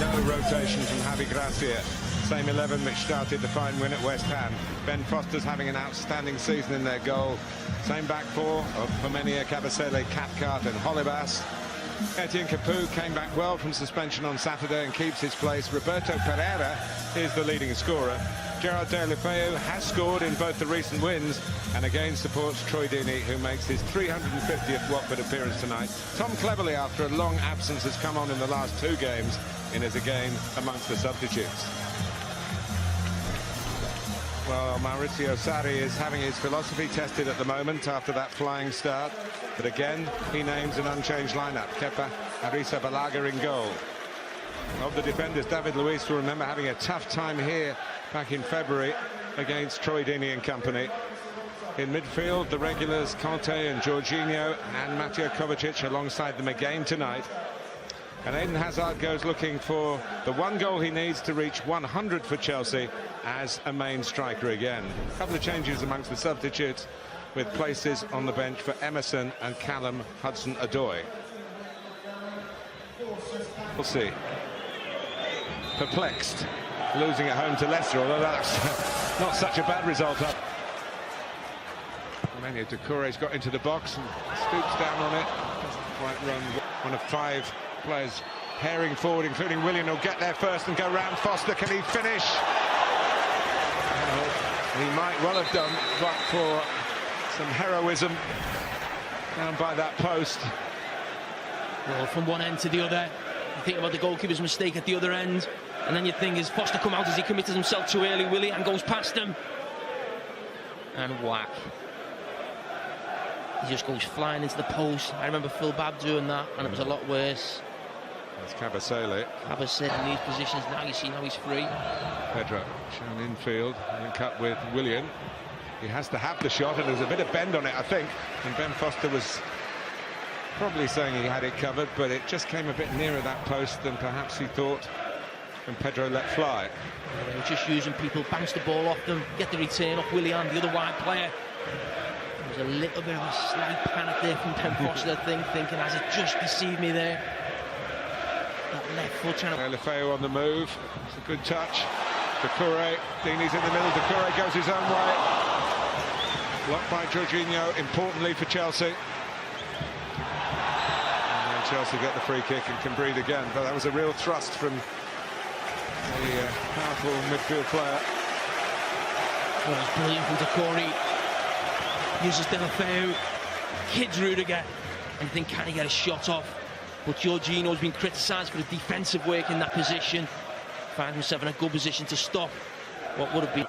No rotation from Ηіghlіghts. Same 11 which started the fine win at West Ham. Ben Foster's having an outstanding season in their goal. Same back four of Chelsea, Chebasele, Cathcart and Holebas. Etienne Capoue came back well from suspension on Saturday and keeps his place. Roberto Pereira is the leading scorer. Gerard Deulofeu has scored in both the recent wins and again supports Troy Deeney, who makes his 350th Watford appearance tonight. Tom Cleverley, after a long absence, has come on in the last two games and is again amongst the substitutes. Well, Maurizio Sarri is having his philosophy tested at the moment after that flying start. But again, he names an unchanged lineup. Kepa Arrizabalaga in goal. Of the defenders, David Luiz will remember having a tough time here back in February against Troy Deeney and company. In midfield, the regulars Conte and Jorginho and Mateo Kovacic alongside them again tonight. And Eden Hazard goes looking for the one goal he needs to reach 100 for Chelsea as a main striker again. A couple of changes amongst the substitutes with places on the bench for Emerson and Callum Hudson-Odoi. We'll see. Perplexed, losing at home to Leicester, although that's not such a bad result. Emmanuel Doucouré's got into the box and stoops down on it. Doesn't quite run. One of five players herring forward, including Willian, who'll get there first and go round Foster. Can he finish? He might well have done, but for some heroism down by that post. Well, from one end to the other, you think about the goalkeeper's mistake at the other end, and then you think, is Foster come out as he committed himself too early? Willian goes past him, and whack. He just goes flying into the post. I remember Phil Babb doing that, and it was a lot worse. That's Chebasele. Chebasele in these positions. Now you see, now he's free. Pedro shown infield, link up with Willian. He has to have the shot, and there's a bit of bend on it, I think. And Ben Foster was probably saying he had it covered, but it just came a bit nearer that post than perhaps he thought when Pedro let fly. They were just using people, bounce the ball off them, get the return off Willian, the other wide player. There was a little bit of a slight panic there from Ben Foster, thinking, has it just deceived me there? That left foot trying to... Deulofeu on the move. It's a good touch. Doucouré, Deeney's in the middle. Doucouré goes his own way. Blocked by Jorginho, importantly for Chelsea. And then Chelsea get the free kick and can breathe again. But that was a real thrust from the powerful midfield player. Well, it was brilliant from Doucouré. Uses Deulofeu, kids Rudiger, and you think, can he get a shot off? But Jorginho's been criticised for his defensive work in that position. Found himself in a good position to stop what would have been.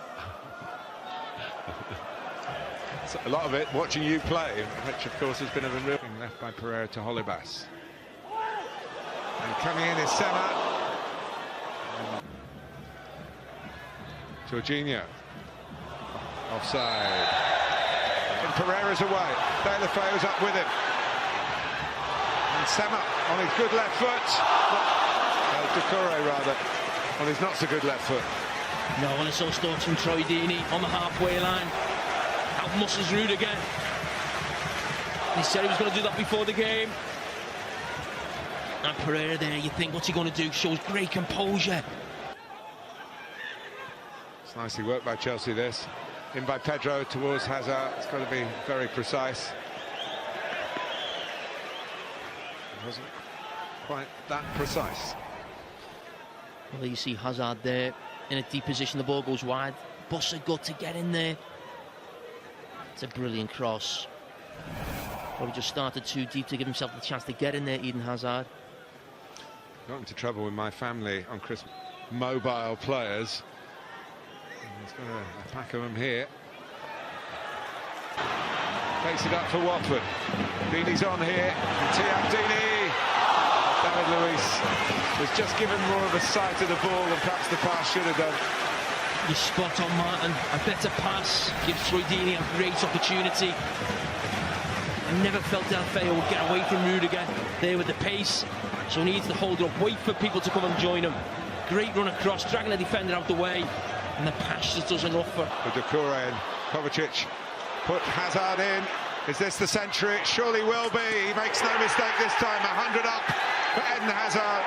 A lot of it watching you play, which of course has been a real thing. Left by Pereira to Holebas. And coming in is Chelsea. Jorginho. Offside. And Pereira's away. Deulofeu's up with him. And Chelsea on his good left foot. Doucouré rather, on his not so good left foot. No, and it's all starts from Troy Deeney on the halfway line. Out muscles Rudiger. He said he was going to do that before the game. And Pereira there, you think, what's he going to do? Shows great composure. It's nicely worked by Chelsea, this. In by Pedro towards Hazard. It's got to be very precise. It wasn't quite that precise. Well, you see Hazard there in a deep position. The ball goes wide. Busts a gut to get in there. It's a brilliant cross. Probably just started too deep to give himself the chance to get in there, Eden Hazard. Got into trouble with my family on Christmas. Mobile players. He's got a pack of them here. Takes it up for Watford. Deeney's on here. Thiago Deeney. David Luiz was just given more of a sight of the ball than perhaps the pass should have done. You're spot on, Martin. A better pass gives Troy Deeney a great opportunity. I never felt Deulofeu would get away from Rudiger there with the pace. So he needs to hold it up, wait for people to come and join him. Great run across, dragging the defender out the way. And the pass just does enough for... Doucouré and Kovacic put Hazard in. Is this the century? It surely will be. He makes no mistake this time. 100 up for Eden Hazard.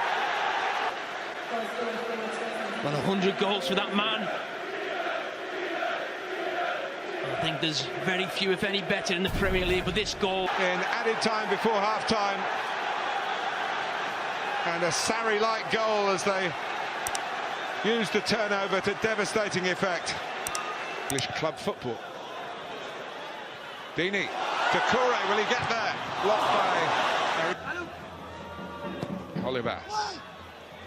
Well, 100 goals for that man. I think there's very few, if any, better in the Premier League, but this goal... In added time before half-time. And a Sarri-like goal as they used the turnover to devastating effect. English club football. Dini. Doucouré, will he get there? Blocked by... Holibas.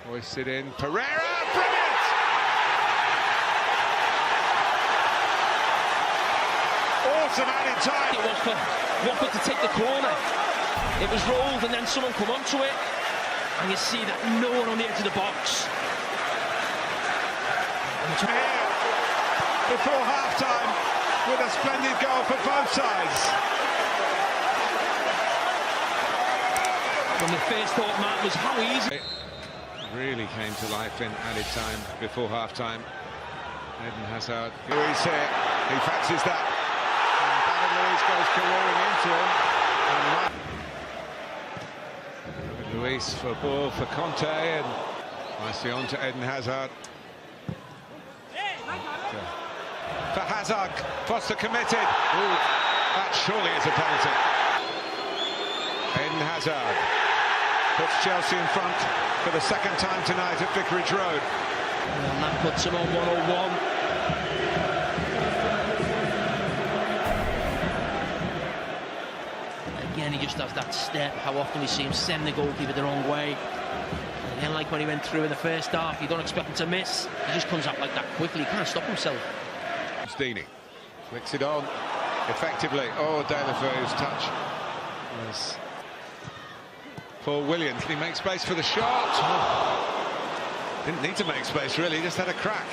Hoists it in. Pereira, brilliant! Awesome added time. It was for Watford to take the corner. It was rolled and then someone come onto it. And you see that no one on the edge of the box. Here, before half-time, with a splendid goal for both sides. When the first thought, Matt, was how easy. It really came to life in added time before half-time. Eden Hazard. Luis here, he fancies that. And David Luiz goes careering into him. And David Luiz for ball for Conte, and nicely on to Eden Hazard. For Hazard, Foster committed. Ooh, that surely is a penalty. Eden Hazard puts Chelsea in front for the second time tonight at Vicarage Road. And that puts him on 101. Again, he just has that step. How often we see him send the goalkeeper the wrong way. And then, like when he went through in the first half, you don't expect him to miss. He just comes out like that quickly. He can't stop himself. Dini flicks it on effectively. Oh, Deulofeu's touch was Paul Williams. Can he make space for the shot? Oh. Didn't need to make space really, just had a crack.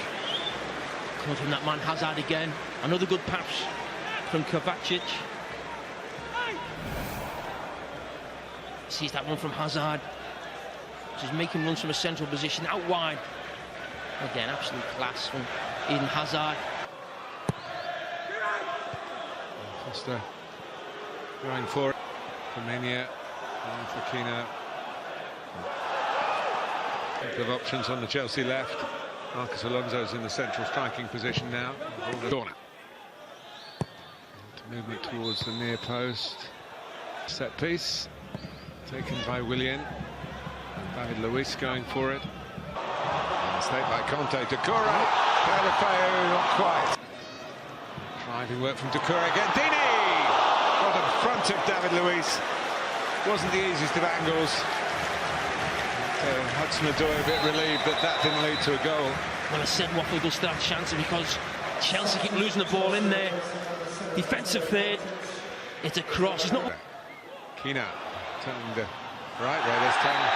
Comes from that man Hazard again. Another good pass from Kovacic. Sees that one from Hazard. Just making runs from a central position out wide. Again, absolute class from Eden Hazard. Foster going for it. Firmino and Fekino. A couple of options on the Chelsea left. Marcus Alonso's in the central striking position now. Corner. Movement towards the near post. Set piece. Taken by Willian. And David Luiz going for it. And a mistake by Conte. Doucouré. Deulofeu, not quite. Driving work from Doucouré again. Dini! Got in front of David Luiz. Wasn't the easiest of angles. Hudson-Odoi a bit relieved that that didn't lead to a goal. Well, I said Waffle will start chancing because Chelsea keep losing the ball in there. Defensive third. It's a cross. It's not. Kina turning the right way this time.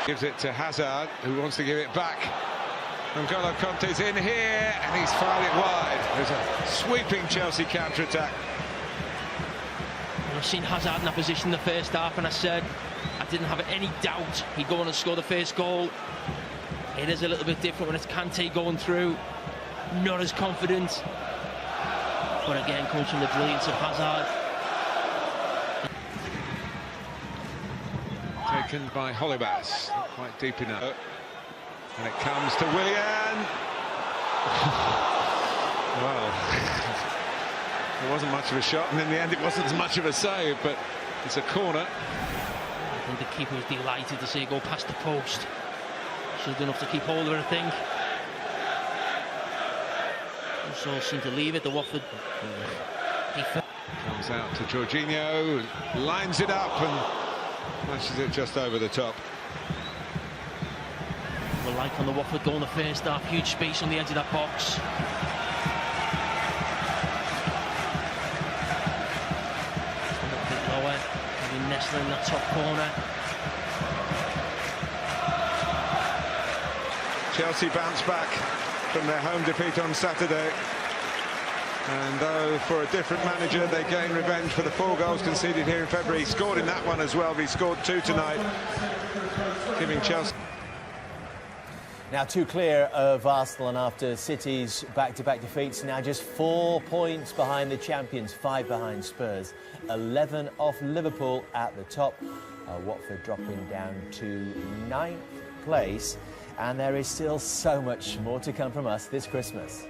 Gives it to Hazard, who wants to give it back. N'Golo Conte's in here, and he's fired it wide. There's a sweeping Chelsea counter-attack. I've seen Hazard in that position in the first half, and I said I didn't have any doubt he'd go on and score the first goal. It is a little bit different when it's Kante going through. Not as confident. But again, comes from the brilliance of Hazard. Taken by Holibas, not quite deep enough. And it comes to Willian. Well, it wasn't much of a shot, and in the end it wasn't as much of a save, but it's a corner. I think the keeper was delighted to see it go past the post. Should have done enough to keep hold of it, I think. Also seemed to leave it, the Wafford. Comes out to Jorginho, lines it up and flashes it just over the top. Well, like on the Wafford goal in the first half, huge space on the edge of that box. A little bit lower, maybe nestling in that top corner. Chelsea bounce back from their home defeat on Saturday. And though for a different manager, they gain revenge for the 4 goals conceded here in February. He scored in that one as well, but he scored 2 tonight, giving Chelsea... Now 2 clear of Arsenal, and after City's back-to-back defeats, now just 4 points behind the champions, 5 behind Spurs, 11 off Liverpool at the top. Watford dropping down to 9th place. and there is still so much more to come from us this Christmas.